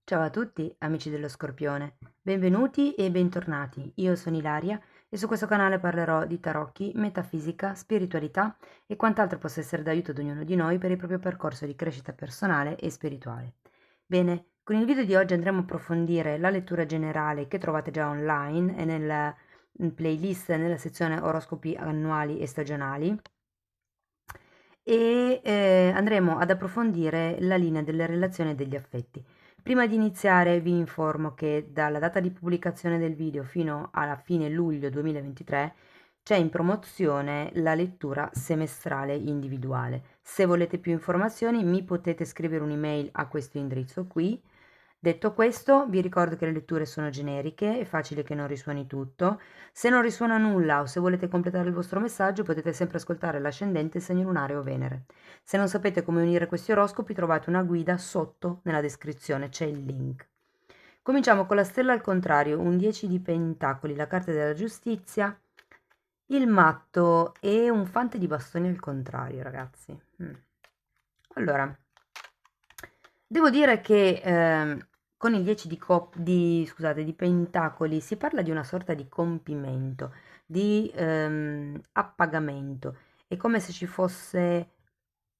Ciao a tutti, amici dello Scorpione, benvenuti e bentornati. Io sono Ilaria e su questo canale parlerò di tarocchi, metafisica, spiritualità e quant'altro possa essere d'aiuto ad ognuno di noi per il proprio percorso di crescita personale e spirituale. Bene, con il video di oggi andremo a approfondire la lettura generale che trovate già online e nella playlist nella sezione oroscopi annuali e stagionali e andremo ad approfondire la linea delle relazioni e degli affetti. Prima di iniziare vi informo che dalla data di pubblicazione del video fino alla fine luglio 2023 c'è in promozione la lettura semestrale individuale. Se volete più informazioni mi potete scrivere un'email a questo indirizzo qui. Detto questo, vi ricordo che le letture sono generiche, è facile che non risuoni tutto. Se non risuona nulla o se volete completare il vostro messaggio, potete sempre ascoltare l'ascendente, il segno lunare o Venere. Se non sapete come unire questi oroscopi, trovate una guida sotto nella descrizione, c'è il link. Cominciamo con la stella al contrario, un 10 di pentacoli, la carta della giustizia, il matto e un fante di bastoni al contrario, ragazzi. Allora, devo dire che con il 10 scusate, di pentacoli si parla di una sorta di compimento, di appagamento. È come se ci fosse,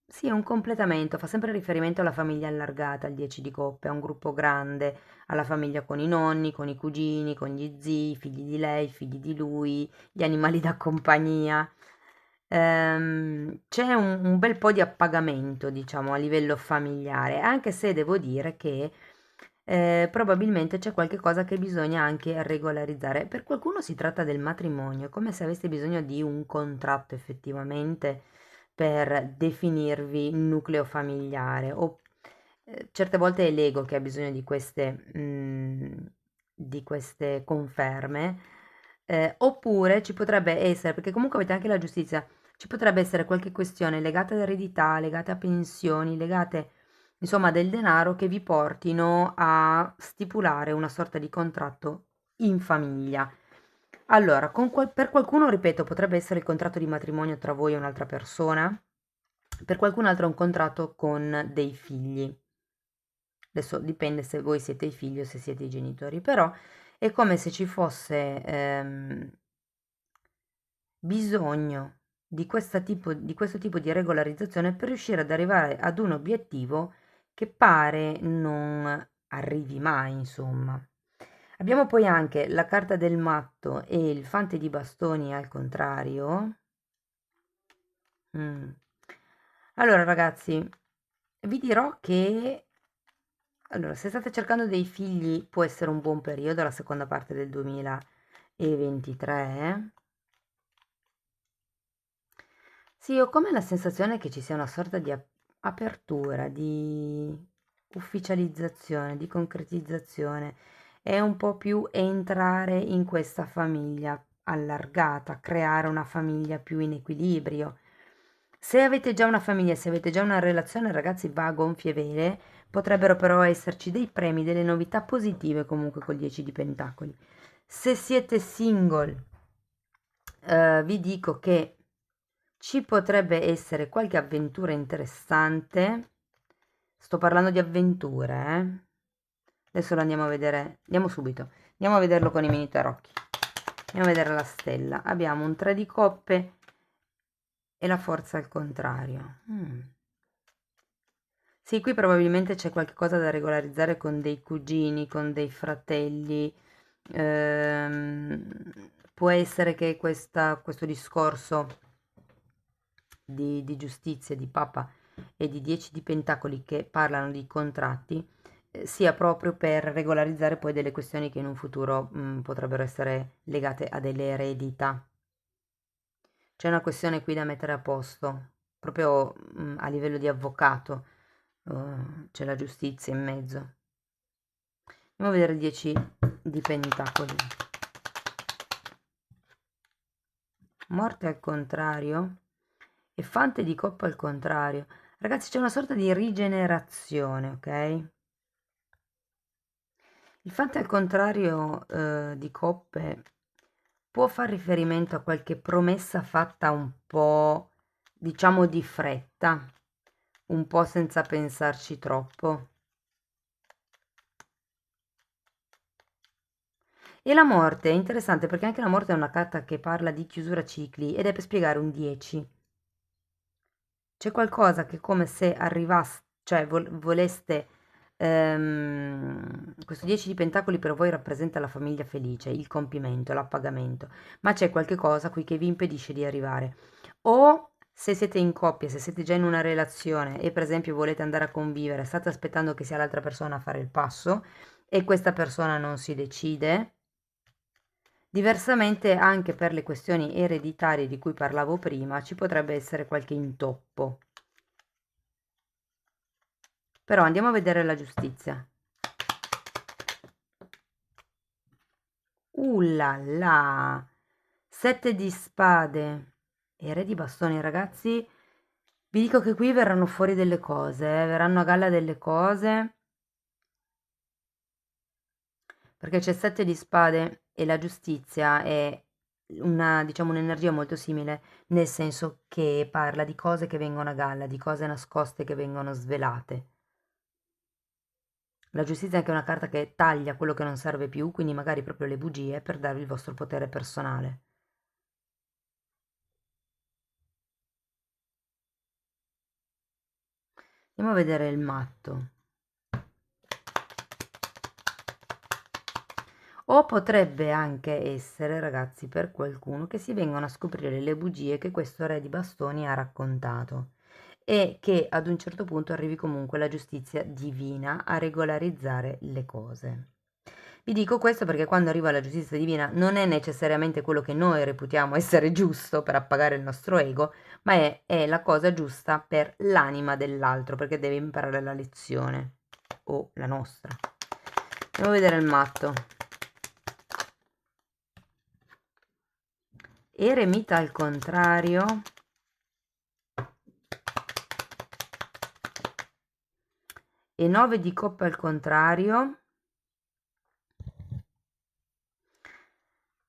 sì, un completamento, fa sempre riferimento alla famiglia allargata, al 10 di coppe, a un gruppo grande, alla famiglia con i nonni, con i cugini, con gli zii, figli di lei, figli di lui, gli animali da compagnia. C'è un bel po' di appagamento, diciamo, a livello familiare, anche se devo dire che probabilmente c'è qualche cosa che bisogna anche regolarizzare. Per qualcuno si tratta del matrimonio, è come se aveste bisogno di un contratto effettivamente per definirvi il nucleo familiare, o certe volte è l'ego che ha bisogno di queste conferme, oppure ci potrebbe essere, perché comunque avete anche la giustizia, ci potrebbe essere qualche questione legata all'eredità, legata a pensioni, legate insomma del denaro che vi portino a stipulare una sorta di contratto in famiglia. Allora, per qualcuno, ripeto, potrebbe essere il contratto di matrimonio tra voi e un'altra persona, per qualcun altro è un contratto con dei figli. Adesso dipende se voi siete i figli o se siete i genitori, però è come se ci fosse bisogno di questo tipo di regolarizzazione per riuscire ad arrivare ad un obiettivo che pare non arrivi mai, insomma. Abbiamo poi anche la carta del matto e il fante di bastoni al contrario. Mm. Allora, ragazzi, vi dirò che allora, se state cercando dei figli può essere un buon periodo, la seconda parte del 2023. Sì, ho come la sensazione che ci sia una sorta di apertura, di ufficializzazione, di concretizzazione. È un po' più entrare in questa famiglia allargata, creare una famiglia più in equilibrio. Se avete già una famiglia, se avete già una relazione, ragazzi, va a gonfie vele, potrebbero però esserci dei premi, delle novità positive comunque col 10 di pentacoli. Se siete single, vi dico che ci potrebbe essere qualche avventura interessante. Sto parlando di avventure, eh. Adesso lo andiamo a vedere, andiamo subito, andiamo a vederlo con i mini tarocchi. Andiamo a vedere la stella. Abbiamo un 3 di coppe e la forza al contrario. Sì, qui probabilmente c'è qualche cosa da regolarizzare con dei cugini, con dei fratelli. Può essere che questo discorso di giustizia, di Papa e di 10 di Pentacoli che parlano di contratti, sia proprio per regolarizzare poi delle questioni che in un futuro potrebbero essere legate a delle eredità. C'è una questione qui da mettere a posto, proprio a livello di avvocato, c'è la giustizia in mezzo. Andiamo a vedere 10 di Pentacoli. Morte al contrario e fante di coppa al contrario. Ragazzi, c'è una sorta di rigenerazione, ok? Il fante al contrario di coppe può far riferimento a qualche promessa fatta un po', diciamo, di fretta, un po' senza pensarci troppo. E la morte è interessante perché anche la morte è una carta che parla di chiusura cicli ed è per spiegare un 10. C'è qualcosa che come se arrivasse, cioè voleste, questo 10 di pentacoli per voi rappresenta la famiglia felice, il compimento, l'appagamento, ma c'è qualche cosa qui che vi impedisce di arrivare. O se siete in coppia, se siete già in una relazione e per esempio volete andare a convivere, state aspettando che sia l'altra persona a fare il passo e questa persona non si decide. Diversamente, anche per le questioni ereditarie di cui parlavo prima, ci potrebbe essere qualche intoppo. Però andiamo a vedere la giustizia. La la! 7 di spade e re di bastoni, ragazzi. Vi dico che qui verranno fuori delle cose, verranno a galla delle cose. Perché c'è 7 di spade e la giustizia è una, diciamo, un'energia molto simile, nel senso che parla di cose che vengono a galla, di cose nascoste che vengono svelate. La giustizia è anche una carta che taglia quello che non serve più, quindi magari proprio le bugie per darvi il vostro potere personale. Andiamo a vedere il matto. O potrebbe anche essere, ragazzi, per qualcuno che si vengono a scoprire le bugie che questo re di bastoni ha raccontato e che ad un certo punto arrivi comunque la giustizia divina a regolarizzare le cose. Vi dico questo perché quando arriva la giustizia divina non è necessariamente quello che noi reputiamo essere giusto per appagare il nostro ego, ma è la cosa giusta per l'anima dell'altro, perché deve imparare la lezione, o la nostra. Andiamo a vedere il matto. Eremita al contrario. E 9 di coppe al contrario.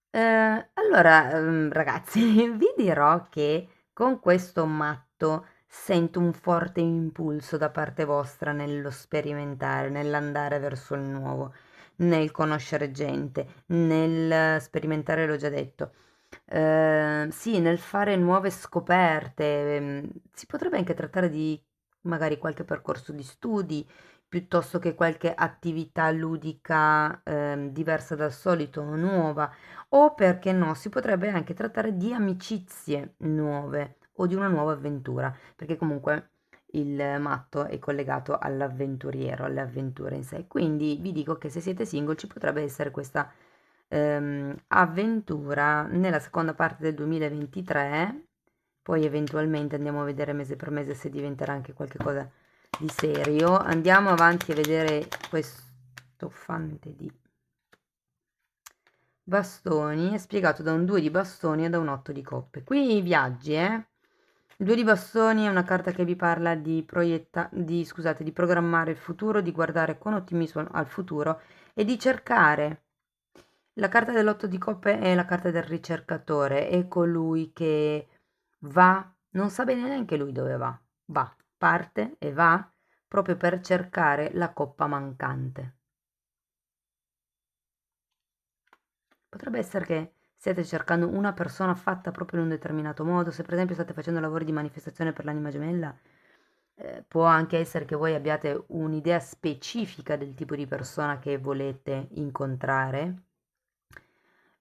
Allora, ragazzi, vi dirò che con questo matto sento un forte impulso da parte vostra nello sperimentare, nell'andare verso il nuovo, nel conoscere gente, nel sperimentare, l'ho già detto. Sì, nel fare nuove scoperte. Si potrebbe anche trattare di magari qualche percorso di studi, piuttosto che qualche attività ludica, diversa dal solito o nuova. O perché no, si potrebbe anche trattare di amicizie nuove o di una nuova avventura, perché comunque il matto è collegato all'avventuriero, alle avventure in sé. Quindi vi dico che se siete single ci potrebbe essere questa avventura nella seconda parte del 2023, poi eventualmente andiamo a vedere mese per mese se diventerà anche qualche cosa di serio. Andiamo avanti a vedere questo fante di bastoni è spiegato da un 2 di bastoni e da un 8 di coppe. Qui i viaggi, Il 2 di bastoni è una carta che vi parla di scusate, di programmare il futuro, di guardare con ottimismo al futuro e di cercare. La carta dell'8 di coppe è la carta del ricercatore, è colui che va, non sa bene neanche lui dove va, parte e va proprio per cercare la coppa mancante. Potrebbe essere che stiate cercando una persona fatta proprio in un determinato modo, se per esempio state facendo lavori di manifestazione per l'anima gemella, può anche essere che voi abbiate un'idea specifica del tipo di persona che volete incontrare,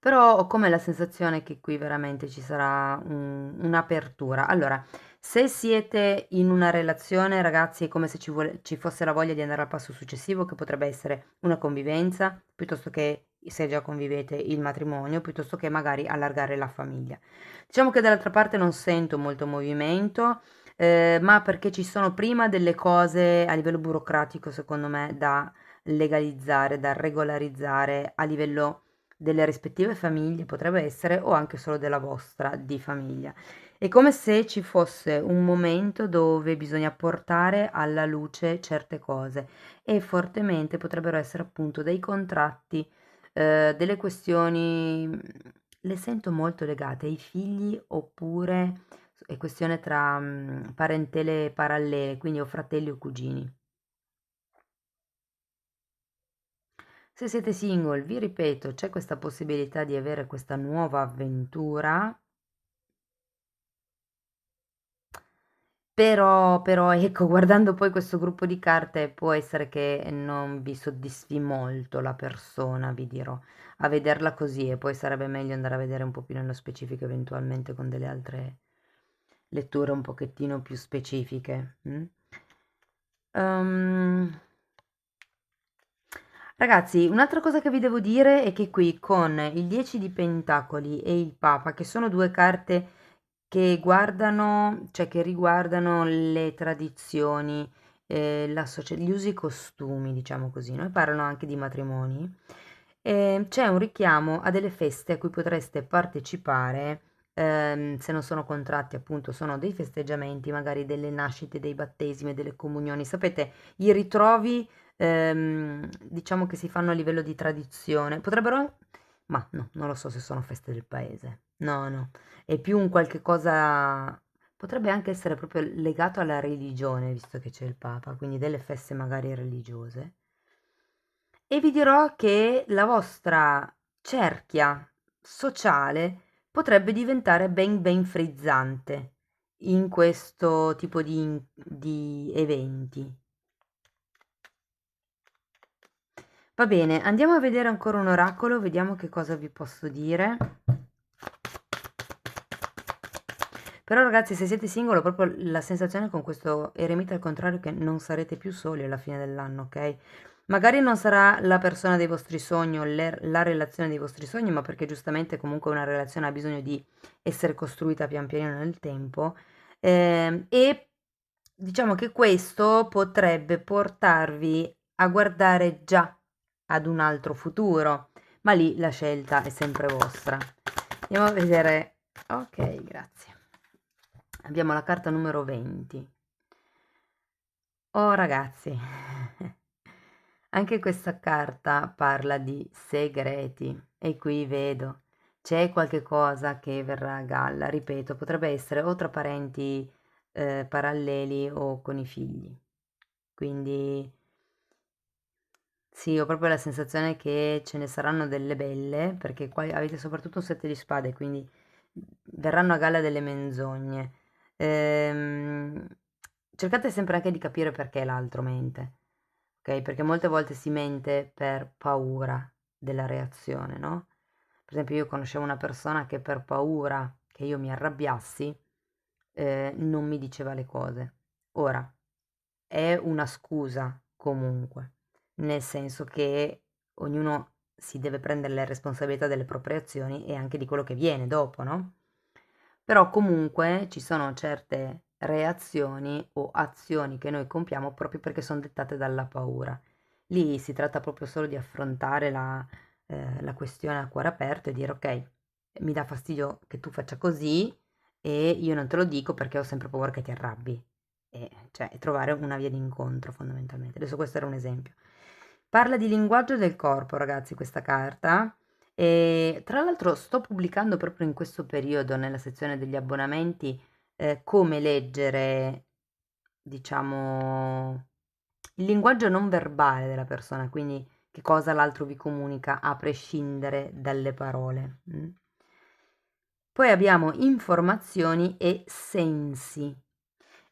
però ho come la sensazione che qui veramente ci sarà un'apertura. Allora, se siete in una relazione, ragazzi, è come se ci fosse la voglia di andare al passo successivo, che potrebbe essere una convivenza, piuttosto che, se già convivete, il matrimonio, piuttosto che magari allargare la famiglia. Diciamo che dall'altra parte non sento molto movimento, ma perché ci sono prima delle cose a livello burocratico, secondo me, da legalizzare, da regolarizzare a livello delle rispettive famiglie, potrebbe essere, o anche solo della vostra di famiglia. È come se ci fosse un momento dove bisogna portare alla luce certe cose e fortemente potrebbero essere appunto dei contratti, delle questioni, le sento molto legate ai figli oppure è questione tra parentele parallele, quindi o fratelli o cugini. Se siete single, vi ripeto, c'è questa possibilità di avere questa nuova avventura. Però ecco, guardando poi questo gruppo di carte può essere che non vi soddisfi molto la persona, vi dirò, a vederla così, e poi sarebbe meglio andare a vedere un po' più nello specifico eventualmente con delle altre letture un pochettino più specifiche. Ehm, Ragazzi, un'altra cosa che vi devo dire è che qui con il 10 di Pentacoli e il Papa, che sono due carte che guardano, cioè che riguardano le tradizioni, gli usi e costumi, diciamo così, no? E parlano anche di matrimoni. C'è un richiamo a delle feste a cui potreste partecipare, se non sono contratti, appunto, sono dei festeggiamenti, magari delle nascite, dei battesimi, delle comunioni. Sapete, i ritrovi, diciamo che si fanno a livello di tradizione. Ma no, non lo so se sono feste del paese. No, no. È più un qualche cosa, potrebbe anche essere proprio legato alla religione, visto che c'è il Papa, quindi delle feste magari religiose. E vi dirò che la vostra cerchia sociale potrebbe diventare ben ben frizzante in questo tipo di eventi. Va bene, andiamo a vedere ancora un oracolo, vediamo che cosa vi posso dire. Però ragazzi, se siete single, ho proprio la sensazione con questo eremita al contrario che non sarete più soli alla fine dell'anno, ok? Magari non sarà la persona dei vostri sogni o la relazione dei vostri sogni, ma perché giustamente comunque una relazione ha bisogno di essere costruita pian pianino nel tempo. E diciamo che questo potrebbe portarvi a guardare già ad un altro futuro, ma lì la scelta è sempre vostra. Andiamo a vedere. Ok, grazie. Abbiamo la carta numero 20. Oh ragazzi, anche questa carta parla di segreti e qui vedo c'è qualche cosa che verrà a galla, ripeto, potrebbe essere o tra parenti paralleli o con i figli. Quindi sì, ho proprio la sensazione che ce ne saranno delle belle, perché qua avete soprattutto un 7 di spade, quindi verranno a galla delle menzogne. Ehm, Cercate sempre anche di capire perché l'altro mente, ok? Perché molte volte si mente per paura della reazione, no? Per esempio, io conoscevo una persona che per paura che io mi arrabbiassi, non mi diceva le cose. Ora, è una scusa comunque, nel senso che ognuno si deve prendere le responsabilità delle proprie azioni e anche di quello che viene dopo, no? Però comunque ci sono certe reazioni o azioni che noi compiamo proprio perché sono dettate dalla paura. Lì si tratta proprio solo di affrontare la questione a cuore aperto e dire ok, mi dà fastidio che tu faccia così e io non te lo dico perché ho sempre paura che ti arrabbi. E cioè trovare una via d'incontro fondamentalmente. Adesso questo era un esempio. Parla di linguaggio del corpo, ragazzi, questa carta. E tra l'altro sto pubblicando proprio in questo periodo nella sezione degli abbonamenti come leggere, diciamo, il linguaggio non verbale della persona, quindi che cosa l'altro vi comunica a prescindere dalle parole. Poi abbiamo informazioni e sensi.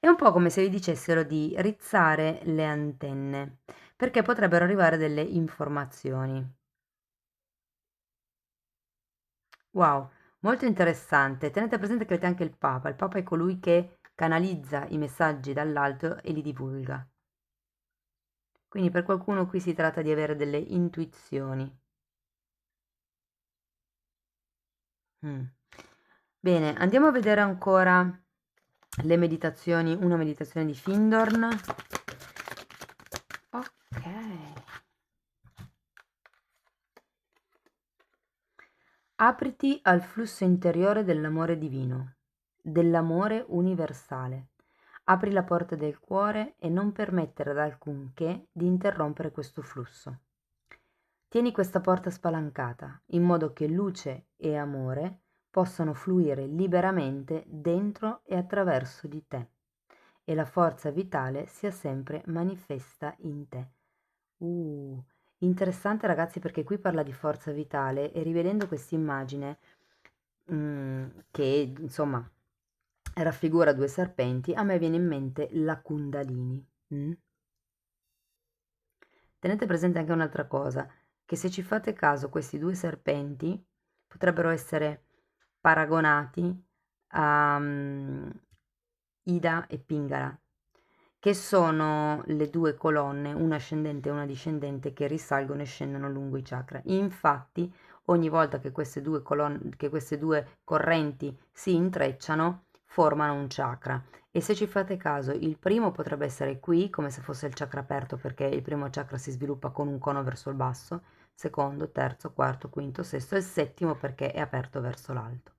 È un po' come se vi dicessero di rizzare le antenne, perché potrebbero arrivare delle informazioni. Wow, molto interessante. Tenete presente che avete anche il Papa. Il Papa è colui che canalizza i messaggi dall'alto e li divulga. Quindi per qualcuno qui si tratta di avere delle intuizioni. Mm. Bene, andiamo a vedere ancora le meditazioni, una meditazione di Findorn. Ok. Apriti al flusso interiore dell'amore divino, dell'amore universale. Apri la porta del cuore e non permettere ad alcunché di interrompere questo flusso. Tieni questa porta spalancata, in modo che luce e amore possano fluire liberamente dentro e attraverso di te, e la forza vitale sia sempre manifesta in te. Interessante ragazzi, perché qui parla di forza vitale e rivedendo quest'immagine che insomma raffigura due serpenti, a me viene in mente la Kundalini. Mm? Tenete presente anche un'altra cosa, che se ci fate caso questi due serpenti potrebbero essere paragonati a Ida e Pingala, che sono le due colonne, una ascendente e una discendente, che risalgono e scendono lungo i chakra. Infatti, ogni volta che queste due che queste due correnti si intrecciano, formano un chakra. E se ci fate caso, il primo potrebbe essere qui, come se fosse il chakra aperto, perché il primo chakra si sviluppa con un cono verso il basso, secondo, terzo, quarto, quinto, sesto, e il settimo perché è aperto verso l'alto.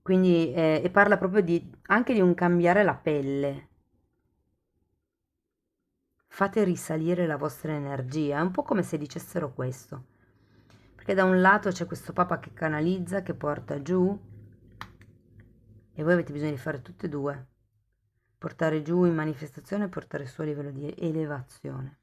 Quindi, e parla proprio anche di un cambiare la pelle. Fate risalire la vostra energia, è un po' come se dicessero questo. Perché da un lato c'è questo papa che canalizza, che porta giù, e voi avete bisogno di fare tutte e due. Portare giù in manifestazione e portare su a livello di elevazione.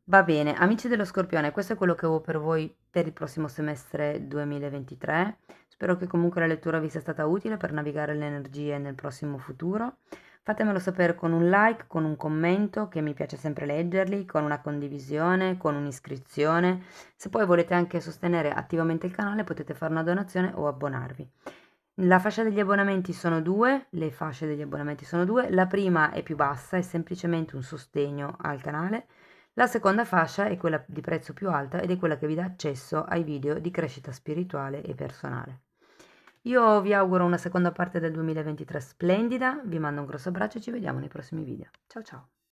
Va bene, amici dello Scorpione, questo è quello che avevo per voi per il prossimo semestre 2023. Spero che comunque la lettura vi sia stata utile per navigare le energie nel prossimo futuro. Fatemelo sapere con un like, con un commento, che mi piace sempre leggerli, con una condivisione, con un'iscrizione. Se poi volete anche sostenere attivamente il canale, potete fare una donazione o abbonarvi. La fascia degli abbonamenti sono due, le fasce degli abbonamenti sono due. La prima è più bassa, è semplicemente un sostegno al canale. La seconda fascia è quella di prezzo più alta ed è quella che vi dà accesso ai video di crescita spirituale e personale. Io vi auguro una seconda parte del 2023 splendida, vi mando un grosso abbraccio e ci vediamo nei prossimi video. Ciao ciao!